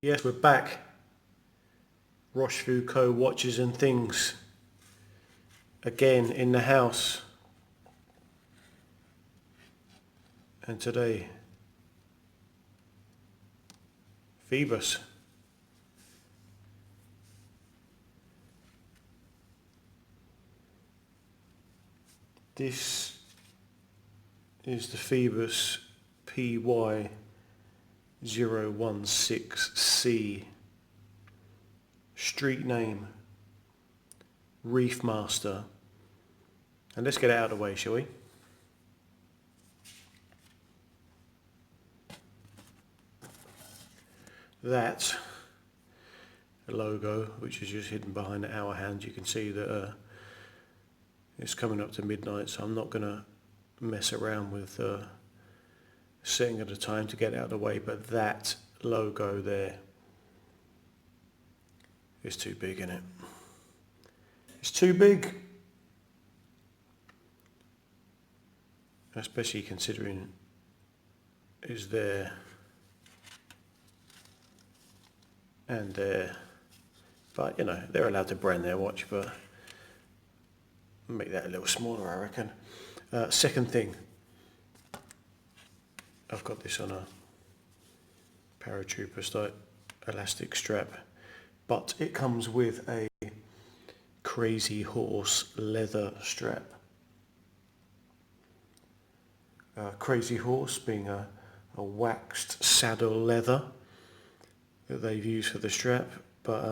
Yes, we're back. Roshfooco watches and things. Again in the house. And today, Phoibos. This is the Phoibos PY016C. Street name, Reefmaster. And let's get it out of the way, shall we? That logo, which is just hidden behind the hour hand, you can see that it's coming up to midnight, so I'm not going to mess around with setting at a time to get it out of the way, but that logo there is too big, isn't it? It's too big, especially considering it's there and there, but you know, they're allowed to brand their watch, but make that a little smaller, I reckon. Second thing, I've got this on a paratrooper style elastic strap, but it comes with a Crazy Horse leather strap. Crazy Horse being a waxed saddle leather that they've used for the strap, but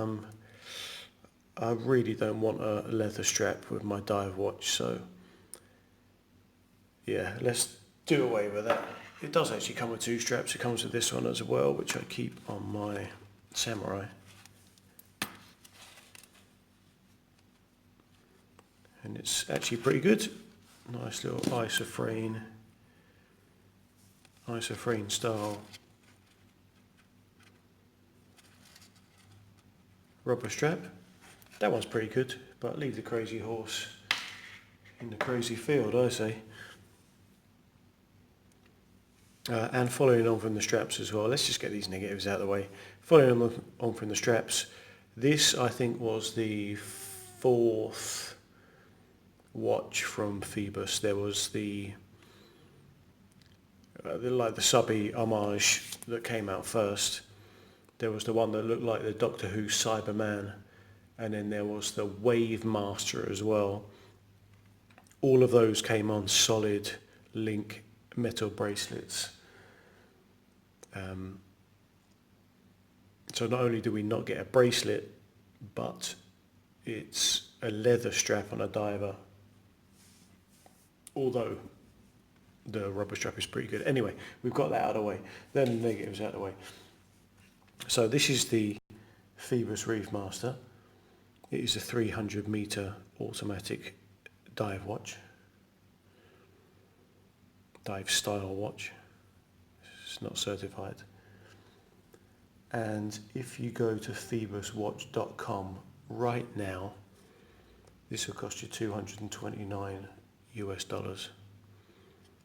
I really don't want a leather strap with my dive watch, so yeah, let's do away with that. It does actually come with two straps. It comes with this one as well, which I keep on my Samurai. And it's actually pretty good. Nice little isofrane style rubber strap. That one's pretty good, but leave the Crazy Horse in the crazy field, I say. And following on from the straps as well, let's just get these negatives out of the way. Following on from the straps, this I think was the fourth watch from Phoibos. There was the subby homage that came out first. There was the one that looked like the Doctor Who Cyberman, and then there was the Wave Master as well. All of those came on solid link metal bracelets. So not only do we not get a bracelet, but it's a leather strap on a diver, although the rubber strap is pretty good. Anyway, we've got that out of the way. Then the negatives out of the way. So this is the Phoibos Reefmaster. It is a 300 meter automatic dive watch. Dive style watch. It's not certified. And if you go to phoiboswatch.com right now, this will cost you $229 US.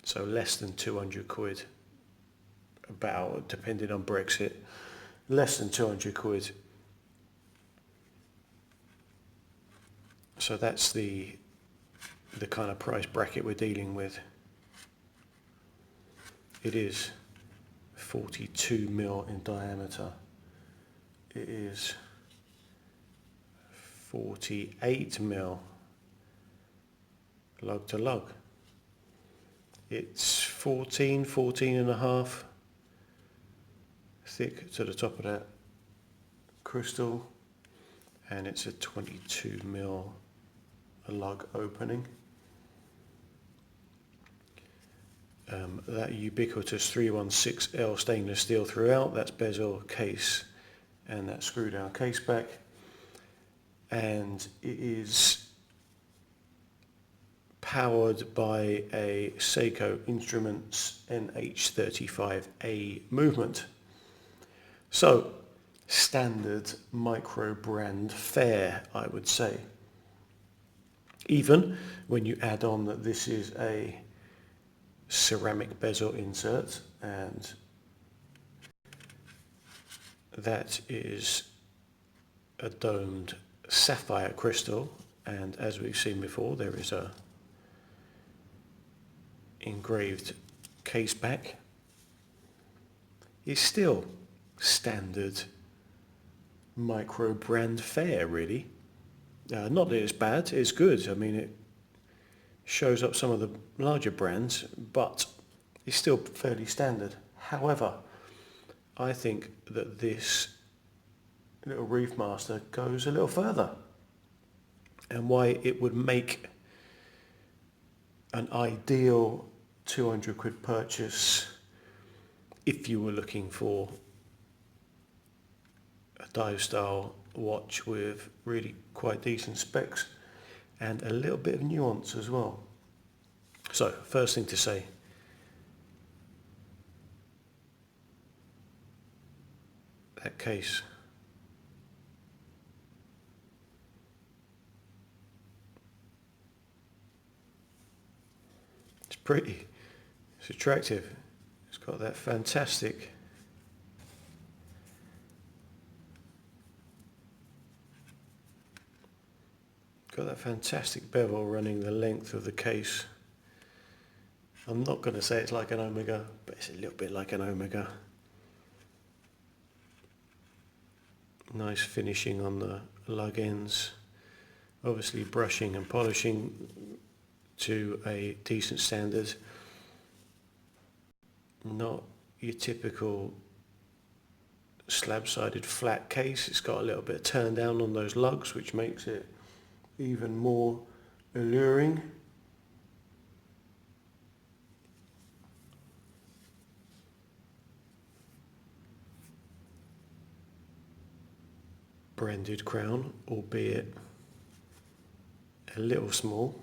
So less than 200 quid, about, depending on Brexit, less than 200 quid. So that's the kind of price bracket we're dealing with. It is 42 mil in diameter. It is 48 mil lug to lug. It's 14 and a half thick to the top of that crystal, and it's a 22 mil lug opening. That ubiquitous 316L stainless steel throughout, that's bezel, case, and that screw down case back. And it is powered by a Seiko Instruments NH35A movement. So, standard micro brand fare, I would say. Even when you add on that this is a ceramic bezel insert and that is a domed sapphire crystal, and as we've seen before, there is a engraved case back. It's still standard micro brand fare, really. Not that it's bad, it's good. I mean, it shows up some of the larger brands, but it's still fairly standard. However, I think that this little Reefmaster goes a little further, and why it would make an ideal 200 quid purchase if you were looking for a dive style watch with really quite decent specs and a little bit of nuance as well. So, first thing to say, that case. It's pretty, it's attractive, it's got that fantastic bevel running the length of the case. I'm not going to say it's like an Omega, but it's a little bit like an Omega. Nice finishing on the lug ends, obviously brushing and polishing to a decent standard. Not your typical slab-sided flat case. It's got a little bit of turn down on those lugs, which makes it even more alluring. Branded crown, albeit a little small.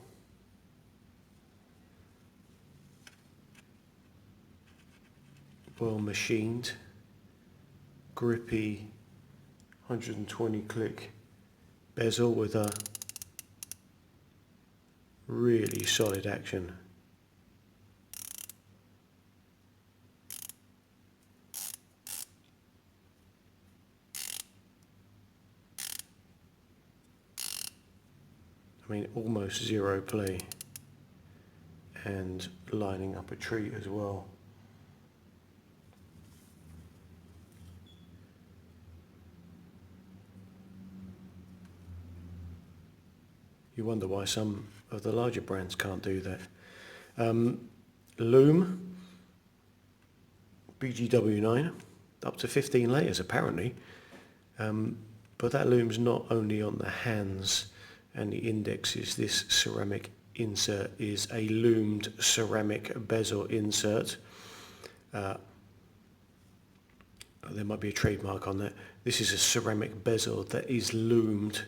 Well machined, grippy 120 click bezel with a really solid action. I mean, almost zero play, and lining up a treat as well. You wonder why some of the larger brands can't do that. Loom, BGW9, up to 15 layers apparently. But that loom's not only on the hands and the indexes. This ceramic insert is a loomed ceramic bezel insert. There might be a trademark on that. This is a ceramic bezel that is loomed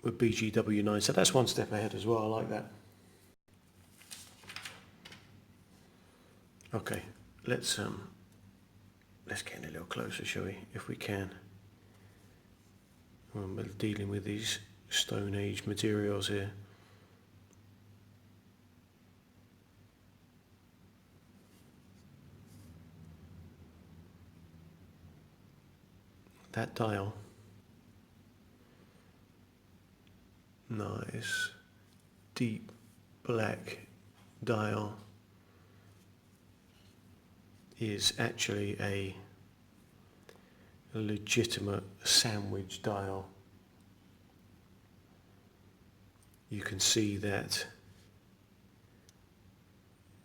with BGW9, so that's one step ahead as well. I like that. Okay, let's get in a little closer, shall we, if we can. We're dealing with these Stone Age materials here. That dial, nice deep black dial, is actually a legitimate sandwich dial. You can see that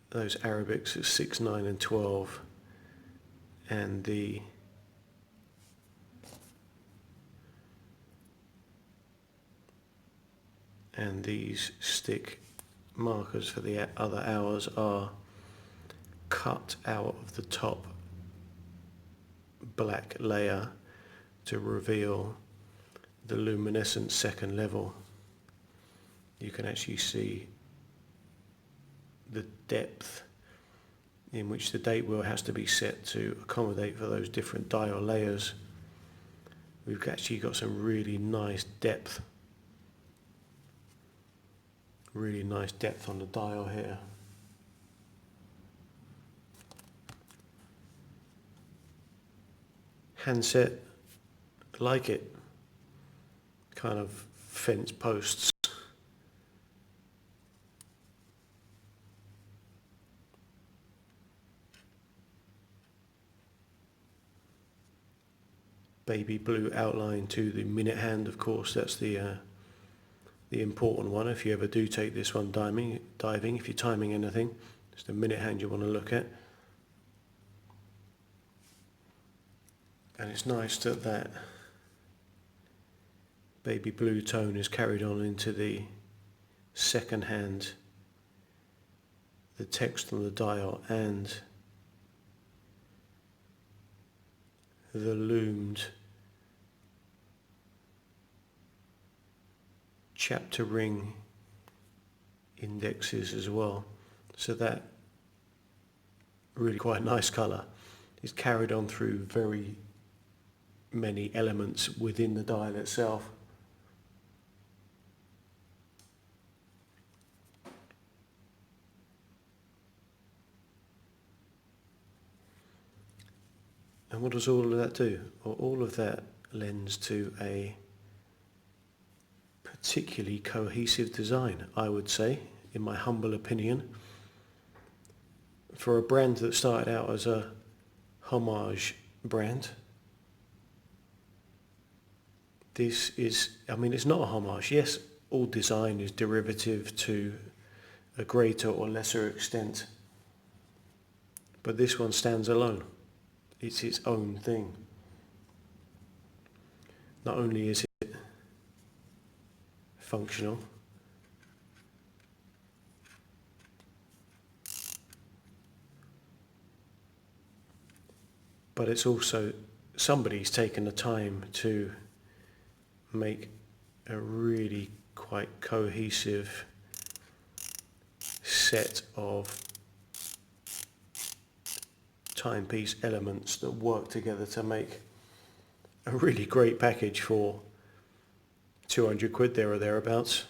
those Arabics at 6, 9 and 12, and these stick markers for the other hours are cut out of the top black layer to reveal the luminescent second level. You can actually see the depth in which the date wheel has to be set to accommodate for those different dial layers. We've actually got some really nice depth on the dial here. handset, like it. Kind of fence posts. Baby blue outline to the minute hand, of course. That's the important one. If you ever do take this one diving, if you're timing anything, it's the minute hand you want to look at. And it's nice that that baby blue tone is carried on into the second hand, the text on the dial and the loomed chapter ring indexes as well. So that really quite nice colour is carried on through very many elements within the dial itself. And what does all of that do? Well, all of that lends to a particularly cohesive design, I would say, in my humble opinion. For a brand that started out as a homage brand, this is, I mean, it's not a homage. Yes, all design is derivative to a greater or lesser extent, but this one stands alone. It's its own thing. Not only is it functional, but it's also, somebody's taken the time to make a really quite cohesive set of timepiece elements that work together to make a really great package for 200 quid there or thereabouts.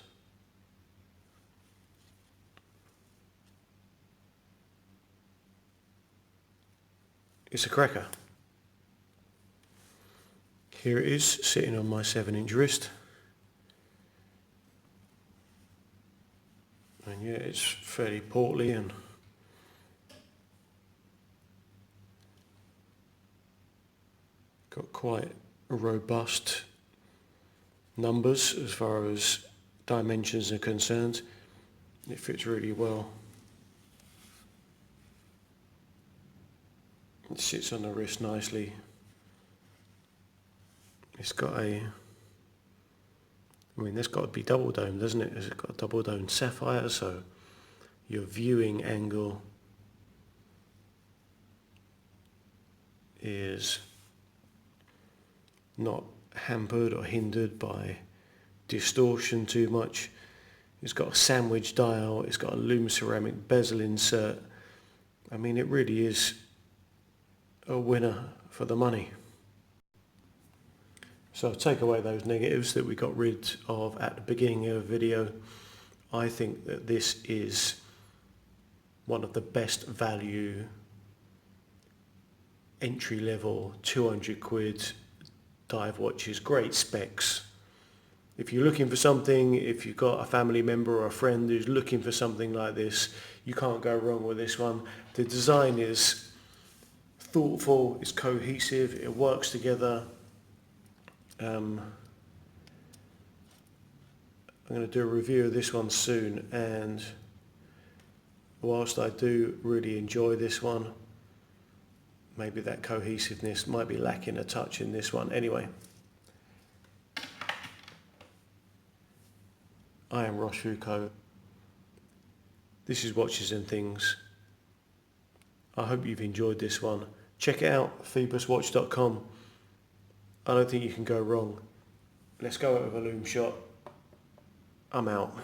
It's a cracker. Here it is, sitting on my 7-inch wrist. And yeah, it's fairly portly and got quite robust numbers as far as dimensions are concerned. It fits really well. It sits on the wrist nicely. It's got a, I mean, that's got to be double dome, doesn't it? It's got a double dome sapphire, so your viewing angle is not hampered or hindered by distortion too much. It's got a sandwich dial, it's got a loom ceramic bezel insert. I mean, it really is a winner for the money. So take away those negatives that we got rid of at the beginning of the video. I think that this is one of the best value entry level 200 quid dive watches, great specs. If you're looking for something, if you've got a family member or a friend who's looking for something like this, you can't go wrong with this one. The design is thoughtful, it's cohesive, it works together. I'm going to do a review of this one soon, and whilst I do really enjoy this one, maybe that cohesiveness might be lacking a touch in this one. Anyway, I am roshfooco. This is Watches and Things. I hope you've enjoyed this one. Check it out, phoiboswatch.com. I don't think you can go wrong. Let's go out with a loom shot. I'm out.